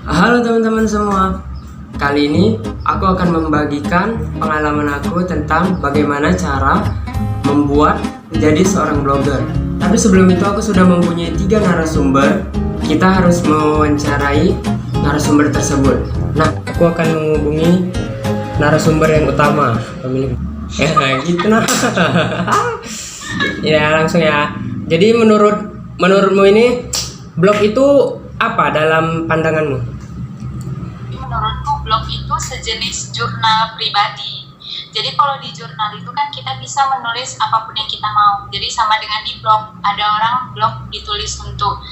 Halo teman-teman semua. Kali ini aku akan membagikan pengalaman aku tentang bagaimana cara membuat menjadi seorang blogger. Tapi sebelum itu aku sudah mempunyai 3 narasumber. Kita harus mewawancarai narasumber tersebut. Nah, aku akan menghubungi narasumber yang utama, pemilik. Gitu nah. Ya, langsung ya. Jadi menurutmu ini blog itu apa dalam pandanganmu? Menurutku blog itu sejenis jurnal pribadi. Jadi kalau di jurnal itu kan kita bisa menulis apapun yang kita mau. Jadi sama dengan di blog, ada orang blog ditulis untuk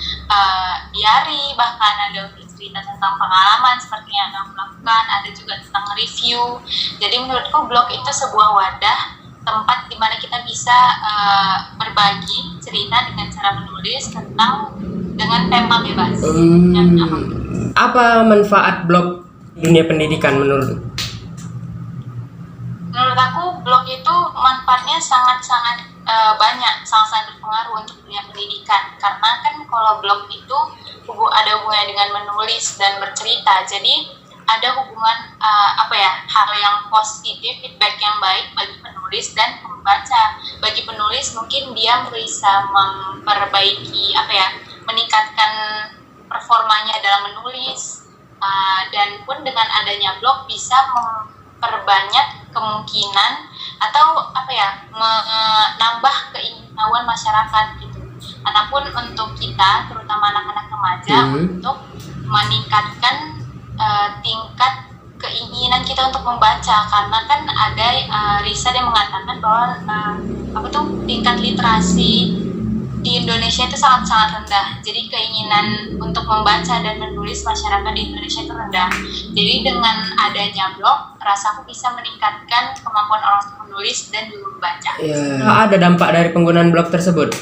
diary, bahkan ada untuk cerita tentang pengalaman seperti yang aku lakukan, ada juga tentang review. Jadi menurutku blog itu sebuah wadah, tempat di mana kita bisa berbagi cerita dengan cara menulis dengan tema bebas. Apa manfaat blog dunia pendidikan menurut? Menurut aku blog itu manfaatnya sangat-sangat banyak, sangat-sangat berpengaruh untuk dunia pendidikan. Karena kan kalau blog itu ada hubungannya dengan menulis dan bercerita. Jadi ada hubungan hal yang positif, feedback yang baik bagi penulis dan pembaca. Bagi penulis mungkin dia bisa memperbaiki meningkatkan performanya dalam menulis, dan pun dengan adanya blog bisa memperbanyak kemungkinan atau menambah keinginan masyarakat gitu. Adapun untuk kita, terutama anak-anak remaja, untuk meningkatkan tingkat keinginan kita untuk membaca, karena kan ada riset yang mengatakan bahwa tingkat literasi di Indonesia itu sangat-sangat rendah. Jadi keinginan untuk membaca dan menulis masyarakat di Indonesia itu rendah. Jadi dengan adanya blog, rasaku bisa meningkatkan kemampuan orang untuk menulis dan juga membaca. Ada dampak dari penggunaan blog tersebut?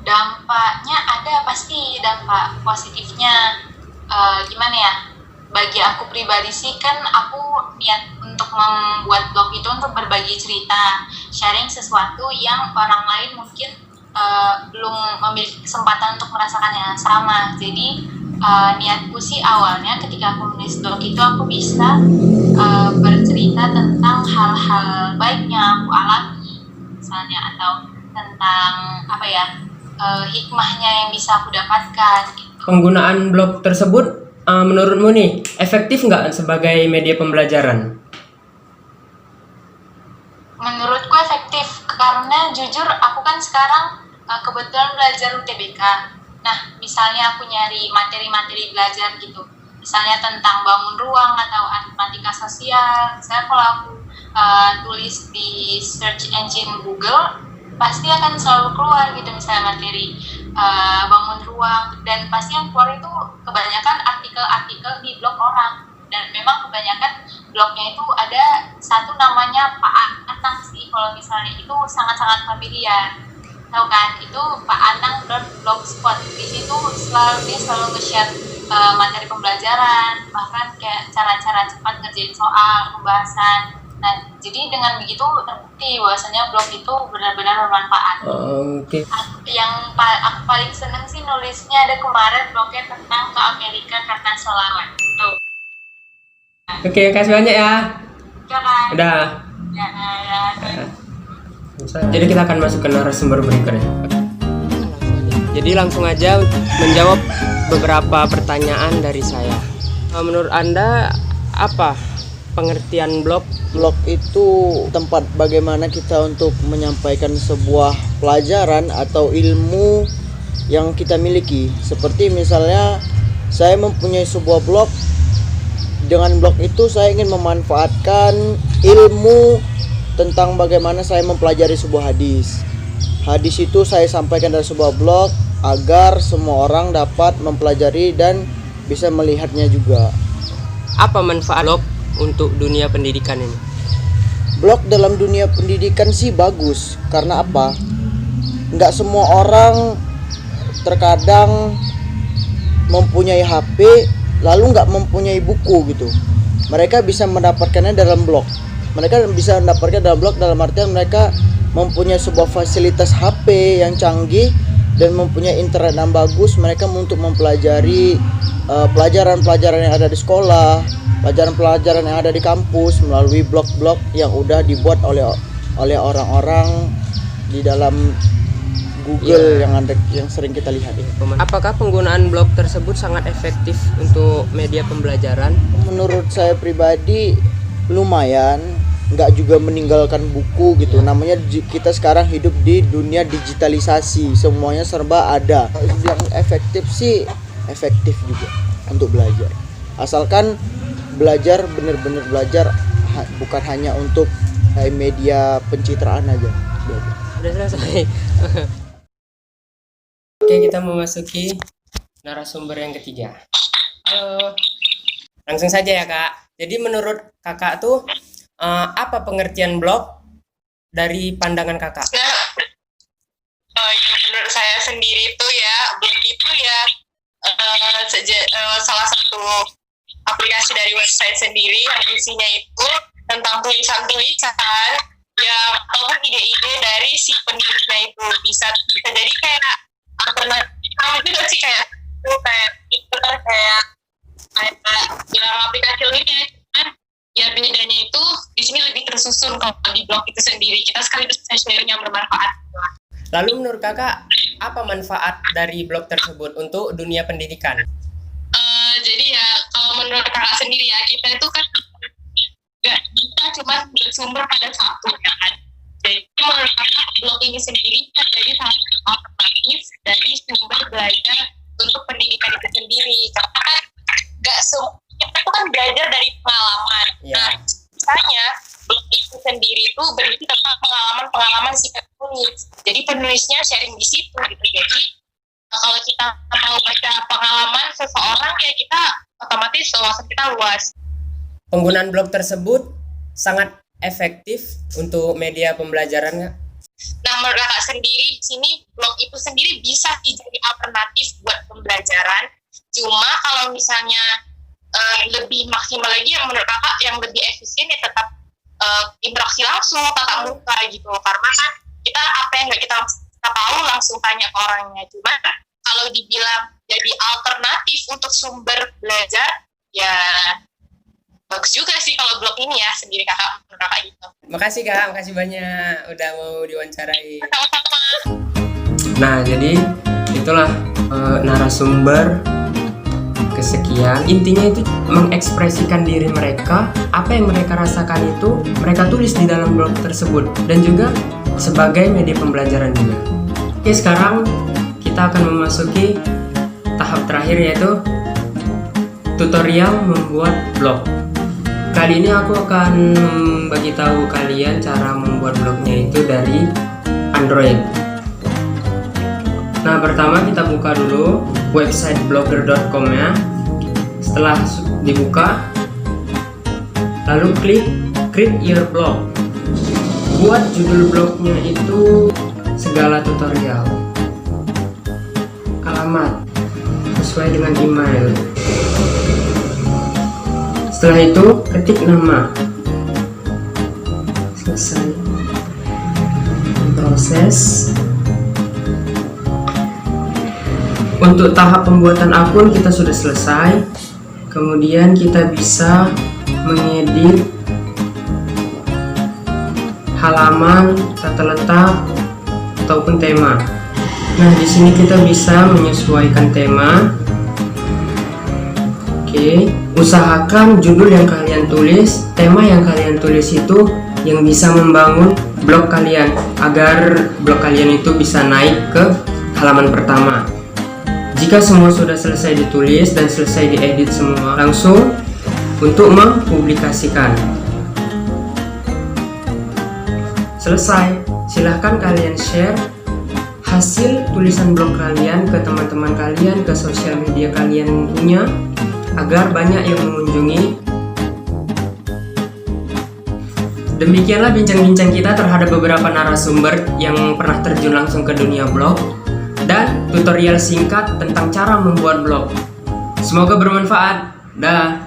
Dampaknya ada, pasti dampak positifnya. Gimana ya? Bagi aku pribadi sih, kan aku niat untuk membuat blog itu untuk berbagi cerita, sharing sesuatu yang orang lain mungkin belum memiliki kesempatan untuk merasakan yang sama. Jadi niatku sih awalnya ketika aku menulis blog itu aku bisa bercerita tentang hal-hal baik yang aku alami misalnya, atau tentang hikmahnya yang bisa aku dapatkan gitu. Penggunaan blog tersebut menurutmu nih efektif nggak sebagai media pembelajaran? Menurutku efektif, karena jujur aku kan sekarang kebetulan belajar UTBK. Nah, misalnya aku nyari materi-materi belajar gitu, misalnya tentang bangun ruang atau matematika sosial. Misalnya kalau aku tulis di search engine Google, pasti akan selalu keluar gitu, misalnya materi bangun ruang, dan pasti yang keluar itu kebanyakan artikel-artikel di blog orang. Dan memang kebanyakan blognya itu ada satu namanya Pak Anang sih, kalau misalnya itu sangat-sangat familiar, tahu kan? Itu pakanang.blogspot. Di situ dia selalu nge-share materi pembelajaran, bahkan kayak cara-cara cepat ngerjain soal, pembahasan. Nah, jadi dengan begitu terbukti bahwasanya blog itu benar-benar bermanfaat. Oke. Yang aku paling seneng sih nulisnya, ada kemarin blognya tentang ke Amerika karena selawat. Tuh. Oke, kasih banyak ya. Udah. Ya. Jadi kita akan masuk ke narasumber berikutnya. Jadi langsung aja menjawab beberapa pertanyaan dari saya. Menurut Anda apa pengertian blog? Blog itu tempat bagaimana kita untuk menyampaikan sebuah pelajaran atau ilmu yang kita miliki. Seperti misalnya saya mempunyai sebuah blog. Dengan blog itu saya ingin memanfaatkan ilmu tentang bagaimana saya mempelajari sebuah hadis. Hadis itu saya sampaikan dari sebuah blog agar semua orang dapat mempelajari dan bisa melihatnya juga. Apa manfaat blog untuk dunia pendidikan ini? Blog dalam dunia pendidikan sih bagus. Karena apa? Nggak semua orang terkadang mempunyai HP lalu nggak mempunyai buku gitu. Mereka bisa mendapatkannya dalam blog. Mereka bisa mendapatkan dalam blog dalam artian mereka mempunyai sebuah fasilitas HP yang canggih dan mempunyai internet yang bagus, mereka untuk mempelajari pelajaran-pelajaran yang ada di sekolah, pelajaran-pelajaran yang ada di kampus melalui blog-blog yang udah dibuat oleh orang-orang di dalam Google yang sering kita lihat ini. Apakah penggunaan blog tersebut sangat efektif untuk media pembelajaran? Menurut saya pribadi lumayan, nggak juga meninggalkan buku gitu. Namanya kita sekarang hidup di dunia digitalisasi, semuanya serba ada. Yang efektif sih efektif juga untuk belajar, asalkan belajar bener-bener belajar, bukan hanya untuk media pencitraan aja belajar. Udah selesai. Oke, kita memasuki narasumber yang ketiga. Halo, langsung saja ya kak. Jadi menurut kakak tuh apa pengertian blog dari pandangan kakak? Menurut saya sendiri itu ya, blog itu ya salah satu aplikasi dari website sendiri yang isinya itu tentang tulisan-tulisan yang ataupun ide-ide dari si penulisnya itu bisa jadi kayak alternatif juga sih, kayak yang aplikasi lainnya. Cuman ya bedanya itu di sini lebih tersusun. Kalau di blog itu sendiri kita sekaligus bisa sharing yang bermanfaat. Lalu menurut kakak apa manfaat dari blog tersebut untuk dunia pendidikan? Jadi ya kalau menurut kakak sendiri ya, kita itu kan nggak bisa cuma bersumber pada satu ya kan. Jadi menurut kakak blog ini sendiri kan jadi salah satu alternatif dari sumber belajar untuk pendidikan itu sendiri. Karena kan kita tuh kan belajar dari pengalaman. Nah, misalnya blog itu sendiri itu berisi tentang pengalaman si penulis. Jadi penulisnya sharing di situ gitu. Jadi kalau kita mau baca pengalaman seseorang ya kita otomatis wawasan kita luas. Penggunaan blog tersebut sangat efektif untuk media pembelajaran nggak? Nah, menurut kakak sendiri di sini blog itu sendiri bisa jadi alternatif buat pembelajaran. Cuma kalau misalnya lebih maksimal lagi, yang menurut kakak yang lebih efisien ya tetap interaksi langsung, tatap muka gitu. Karena kan kita apa yang nggak kita tahu langsung tanya ke orangnya. Cuma kalau dibilang jadi alternatif untuk sumber belajar, ya bagus juga sih kalau blog ini ya sendiri kakak, menurut kakak gitu. Makasih kak, makasih banyak udah mau diwawancarai. Sama-sama. Nah, jadi itulah narasumber kesekian. Intinya itu mengekspresikan diri mereka, apa yang mereka rasakan itu mereka tulis di dalam blog tersebut, dan juga sebagai media pembelajaran juga. Oke, sekarang kita akan memasuki tahap terakhir, yaitu tutorial membuat blog. Kali ini aku akan bagi tahu kalian cara membuat blognya itu dari Android. Nah, pertama kita buka dulu website blogger.com ya. Setelah dibuka, lalu klik create your blog. Buat judul blognya itu segala tutorial, alamat sesuai dengan email. Setelah itu ketik nama. Selesai proses. Untuk tahap pembuatan akun kita sudah selesai. Kemudian kita bisa mengedit halaman, tata letak ataupun tema. Nah, di sini kita bisa menyesuaikan tema. Oke, usahakan judul yang kalian tulis, tema yang kalian tulis itu yang bisa membangun blog kalian, agar blog kalian itu bisa naik ke halaman pertama. Jika semua sudah selesai ditulis dan selesai diedit semua, langsung untuk mempublikasikan. Selesai, silahkan kalian share hasil tulisan blog kalian ke teman-teman kalian, ke sosial media kalian punya, agar banyak yang mengunjungi. Demikianlah bincang-bincang kita terhadap beberapa narasumber yang pernah terjun langsung ke dunia blog, dan tutorial singkat tentang cara membuat blog. Semoga bermanfaat. Dah.